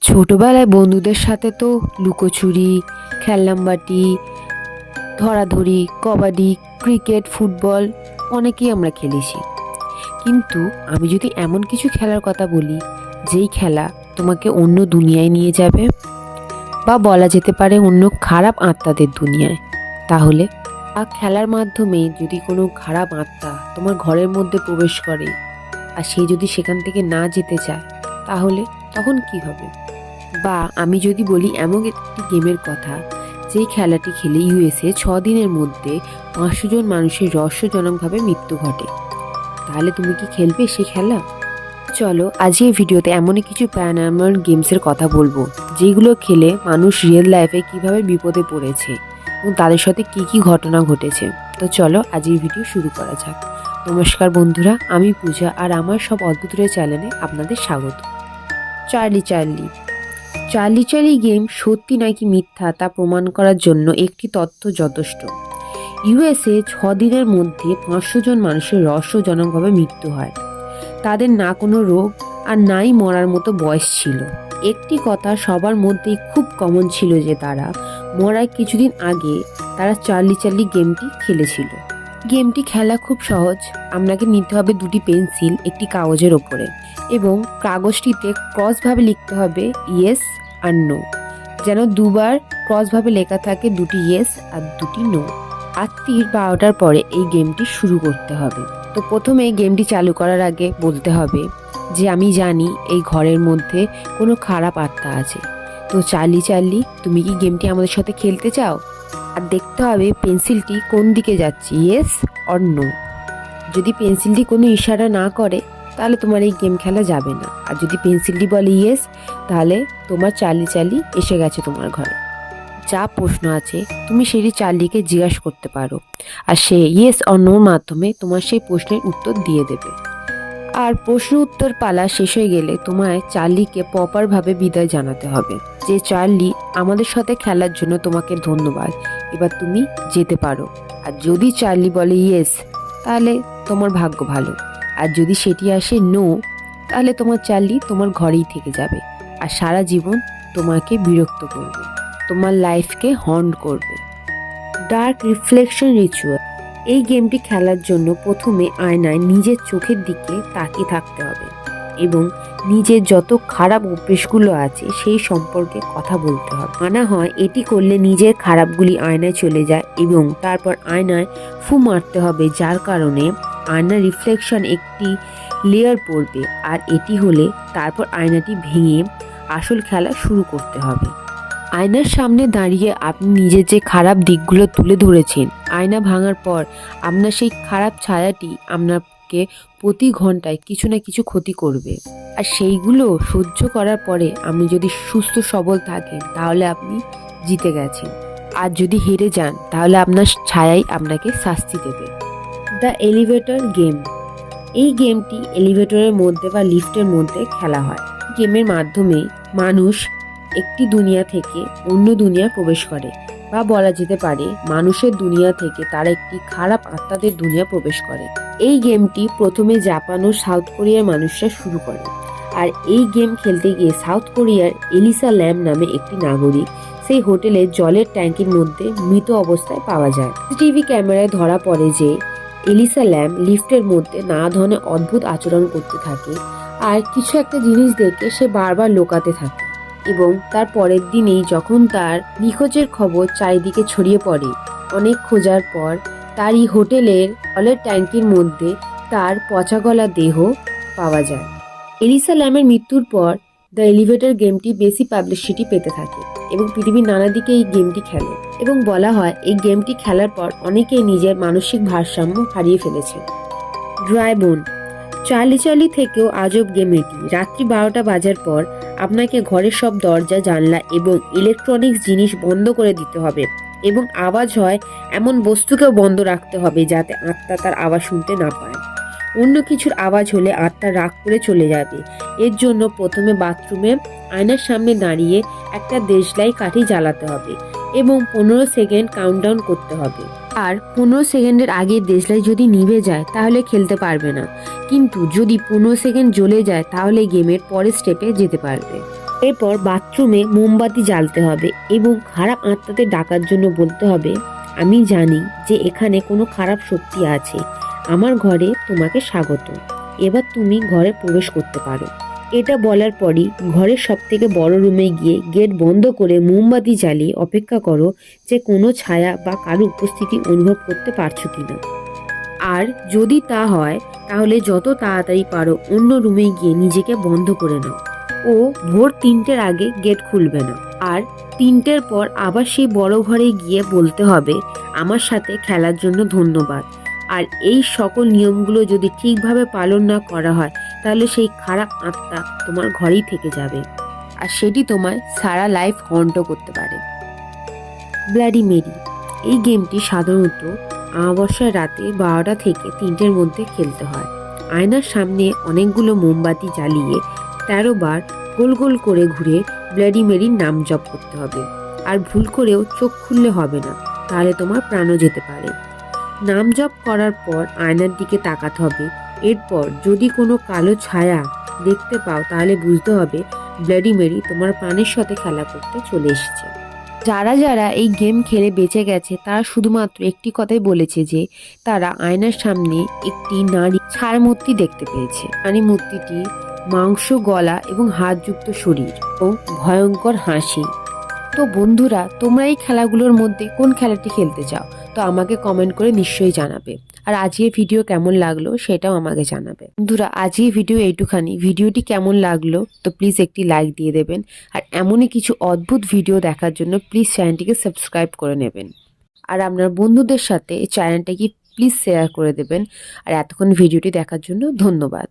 ছোটবেলায় বন্ধুদের সাথে তো লুকোচুরি, খেলনামবাটি, ধরাধরি, কবাডি, ক্রিকেট, ফুটবল অনেকেই আমরা খেলেছি। কিন্তু আমি যদি এমন কিছু খেলার কথা বলি, যেই খেলা তোমাকে অন্য দুনিয়ায় নিয়ে যাবে, বা বলা যেতে পারে অন্য খারাপ আত্মাদের দুনিয়ায়, তাহলে খেলার মাধ্যমে যদি কোনো খারাপ আত্মা তোমার ঘরের মধ্যে প্রবেশ করে আর সে যদি সেখান থেকে না যেতে চায়, তাহলে তখন কি হবে? বা আমি যদি বলি এমন একটি গেমের কথা, যেই খেলাটি খেলে ইউএসএ 6 দিনের মধ্যে 500 জন মানুষের রহস্যজনকভাবে মৃত্যু ঘটে, তাহলে তুমি কি খেলবে সে খেলা? চলো আজ এই ভিডিওতে এমনই কিছু প্যারানর্মাল গেমসের কথা বলবো, যেগুলো খেলে মানুষ রিয়েল লাইফে কিভাবে বিপদে পড়েছে এবং তাদের সাথে কি কি ঘটনা ঘটেছে। তো চলো আজ এই ভিডিও শুরু করা যাক। নমস্কার বন্ধুরা, আমি পূজা আর আমার সব অদ্ভুতের চ্যানেলে আপনাদের স্বাগত। Charlie Charlie Charlie Charlie game সত্যি নাকি মিথ্যা তা প্রমাণ করার জন্য একটি তথ্য যথেষ্ট। ইউএসএ 6 দিনের মধ্যে 500 জন মানুষের রহস্যজনকভাবে মৃত্যু হয়। তাদের না কোনো রোগ আর নাই মরার মতো বয়স ছিল। একটি কথা সবার মধ্যেই খুব কমন ছিল যে তারা মরার কিছুদিন আগে তারা চার্লি চার্লি গেমটি খেলেছিল। গেমটি খেলা খুব সহজ। আপনাকে নিতে হবে দুটি পেন্সিল একটি কাগজের ওপরে, এবং কাগজটিতে ক্রসভাবে লিখতে হবে ইয়েস আর নো, যেন দুবার ক্রসভাবে লেখা থাকে দুটি ইয়েস আর দুটি নো। রাত্রির 12টার পরে এই গেমটি শুরু করতে হবে। তো প্রথমে এই গেমটি চালু করার আগে বলতে হবে যে আমি জানি এই ঘরের মধ্যে কোনো খারাপ আত্মা আছে। তো চার্লি চার্লি, তুমি কি গেমটি আমাদের সাথে খেলতে চাও? আর দেখতে হবে পেন্সিলটি কোন দিকে যাচ্ছে, ইয়েস অর নো। যদি পেন্সিলটি কোনো ইশারা না করে, তাহলে তোমার এই গেম খেলা যাবে না। আর যদি পেন্সিলটি বলে ইয়েস, তাহলে তোমার চার্লি চার্লি এসে গেছে তোমার ঘরে। যা প্রশ্ন আছে তুমি সেটি চার্লিকে জিজ্ঞাসা করতে পারো, আর সে ইয়েস অর নোর মাধ্যমে তোমার সেই প্রশ্নের উত্তর দিয়ে দেবে। আর প্রশ্ন উত্তর পালা শেষ হয়ে গেলে তোমায় চার্লিকে প্রপারভাবে বিদায় জানাতে হবে যে চার্লি, আমাদের সাথে খেলার জন্য তোমাকে ধন্যবাদ, এবার তুমি যেতে পারো। আর যদি চার্লি বলে ইয়েস, তাহলে তোমার ভাগ্য ভালো। আর যদি সেটি আসে নো, তাহলে তোমার চার্লি তোমার ঘরেই থেকে যাবে আর সারা জীবন তোমাকে বিরক্ত করবে, তোমার লাইফকে হন্ট করবে। Dark reflection ritual. এই গেমটি খেলার জন্য প্রথমে আয়নায় নিজের চোখের দিকে তাকিয়ে থাকতে হবে এবং নিজের যত খারাপ অভ্যেসগুলো আছে সেই সম্পর্কে কথা বলতে হবে। মানা হয় এটি করলে নিজের খারাপগুলি আয়নায় চলে যায় এবং তারপর আয়নায় ফু মারতে হবে, যার কারণে আয়নার রিফ্লেকশন একটি লেয়ার পড়বে। আর এটি হলে তারপর আয়নাটি ভেঙে আসল খেলা শুরু করতে হবে। আয়নার সামনে দাঁড়িয়ে আপনি নিজের যে খারাপ দিকগুলো তুলে ধরেছেন, আয়না ভাঙার পর আপনার সেই খারাপ ছায়াটি আপনাকে প্রতি ঘন্টায় কিছু না কিছু ক্ষতি করবে। আর সেইগুলো সহ্য করার পরে আপনি যদি সুস্থ সবল থাকেন, তাহলে আপনি জিতে গেছেন। আর যদি হেরে যান, তাহলে আপনার ছায়াই আপনাকে শাস্তি দেবে। The elevator game. এই গেমটি এলিভেটরের মধ্যে বা লিফটের মধ্যে খেলা হয়। গেমের মাধ্যমে মানুষ একটি দুনিয়া থেকে অন্য দুনিয়ায় প্রবেশ করে, বা বলা যেতে পারে মানুষের দুনিয়া থেকে তারা একটি খারাপ আত্মাদের দুনিয়া প্রবেশ করে। এই গেমটি প্রথমে জাপান ও সাউথ কোরিয়ার মানুষরা শুরু করে। আর এই গেম খেলতে গিয়ে সাউথ কোরিয়ার এলিসা ল্যাম নামে একটি নাগরিক সেই হোটেলের জলের ট্যাঙ্কির মধ্যে মৃত অবস্থায় পাওয়া যায়। সিসিটিভি ক্যামেরায় ধরা পড়ে যে এলিসা ল্যাম লিফটের মধ্যে নানা ধরনের অদ্ভুত আচরণ করতে থাকে, আর কিছু একটা জিনিস দেখে সে বারবার লুকাতে থাকে। এবং তার পরের দিনেই যখন তার নিখোঁজের খবর চারিদিকে ছড়িয়ে পড়ে, অনেক খোঁজার পর তারই হোটেলের জলের ট্যাঙ্কির মধ্যে তার পচা গলা দেহ পাওয়া যায়। এলিসা ল্যামের মৃত্যুর পর দ্য এলিভেটর গেমটি বেশি পাবলিসিটি পেতে থাকে এবং পৃথিবীর নানা দিকে এই গেমটি খেলে, এবং বলা হয় এই গেমটি খেলার পর অনেকেই নিজের মানসিক ভারসাম্য হারিয়ে ফেলেছে। ড্রাই বোন। চার্লি চার্লি থেকেও আজব গেম এটি। রাত্রি 12টা বাজার পর আপনাকে ঘরের সব দরজা, জানলা এবং ইলেকট্রনিক্স জিনিস বন্ধ করে দিতে হবে, এবং আওয়াজ হয় এমন বস্তুকেও বন্ধ রাখতে হবে যাতে আত্মা তার আওয়াজ শুনতে না পায়। অন্য কিছুর আওয়াজ হলে আত্মা রাগ করে চলে যাবে। এর জন্য প্রথমে বাথরুমে আয়নার সামনে দাঁড়িয়ে একটা দেশলাই কাঠি জ্বালাতে হবে এবং 15 সেকেন্ড কাউন্টডাউন করতে হবে। আর 15 সেকেন্ডের আগে দেশলাই যদি নিভে যায়, তাহলে খেলতে পারবে না। কিন্তু যদি 15 সেকেন্ড জ্বলে যায়, তাহলে গেমের পরের স্টেপে যেতে পারবে। এরপর বাথরুমে মোমবাতি জ্বালতে হবে এবং খারাপ আত্মাদের ডাকার জন্য বলতে হবে, আমি জানি যে এখানে কোনো খারাপ শক্তি আছে, আমার ঘরে তোমাকে স্বাগত, এবার তুমি ঘরে প্রবেশ করতে পারো। এটা বলার পরই ঘরের সব থেকে বড় রুমে গিয়ে গেট বন্ধ করে মোমবাতি জ্বালিয়ে অপেক্ষা করো যে কোনো ছায়া বা কারো উপস্থিতি অনুভব করতে পারছো কিনা। আর যদি তা হয় তাহলে যত তাড়াতাড়ি পারো অন্য রুমে গিয়ে নিজেকে বন্ধ করে নাও ও ভোর 3টের আগে গেট খুলবে না। আর 3টের পর আবার সেই বড় ঘরে গিয়ে বলতে হবে, আমার সাথে খেলার জন্য ধন্যবাদ। আর এই সকল নিয়মগুলো যদি ঠিকভাবে পালন না করা হয় তাহলে সেই খারাপ আত্মা তোমার ঘরেই থেকে যাবে আর সেটি তোমায় সারা লাইফ হন্টও করতে পারে। ব্লাডি মেরি এই গেমটি সাধারণত অমাবস্যার রাতে 12টা থেকে 3টের মধ্যে খেলতে হয়। আয়নার সামনে অনেকগুলো মোমবাতি জ্বালিয়ে 13 বার গোল গোল করে ঘুরে ব্লাডি মেরির নাম জপ করতে হবে। আর ভুল করেও চোখ খুললে হবে না, তাহলে তোমার প্রাণও যেতে পারে। নাম জপ করার পর আয়নার দিকে তাকাতে হবে। এরপর যদি কোনো কালো ছায়া দেখতে পাও তাহলে বুঝতে হবে ব্লাডি মেরি তোমার প্রাণের সাথে খেলা করতে চলে এসেছে। যারা যারা এই গেম খেলে বেঁচে গেছে তারা শুধুমাত্র একটি কথাই বলেছে যে তারা আয়নার সামনে একটি নারী ছাড় মূর্তি দেখতে পেয়েছে। নারী মূর্তিটি মাংস গলা এবং হাড়যুক্ত শরীর ও ভয়ঙ্কর হাসি। তো বন্ধুরা, তোমরা এই খেলাগুলোর মধ্যে কোন খেলাটি খেলতে চাও তো আমাকে কমেন্ট করে নিশ্চয়ই জানাবে। আর আজকের ভিডিও কেমন লাগলো সেটাও আমাকে জানাবে। বন্ধুরা, আজকের ভিডিও এইটুখানি। ভিডিওটি কেমন লাগলো তো প্লিজ একটি লাইক দিয়ে দেবেন। আর এমনই কিছু অদ্ভুত ভিডিও দেখার জন্য প্লিজ চ্যানেলটিকে সাবস্ক্রাইব করে নেবেন। আর আপনার বন্ধুদের সাথে এই চ্যানেলটাকে প্লিজ শেয়ার করে দেবেন। আর এতক্ষণ ভিডিওটি দেখার জন্য ধন্যবাদ।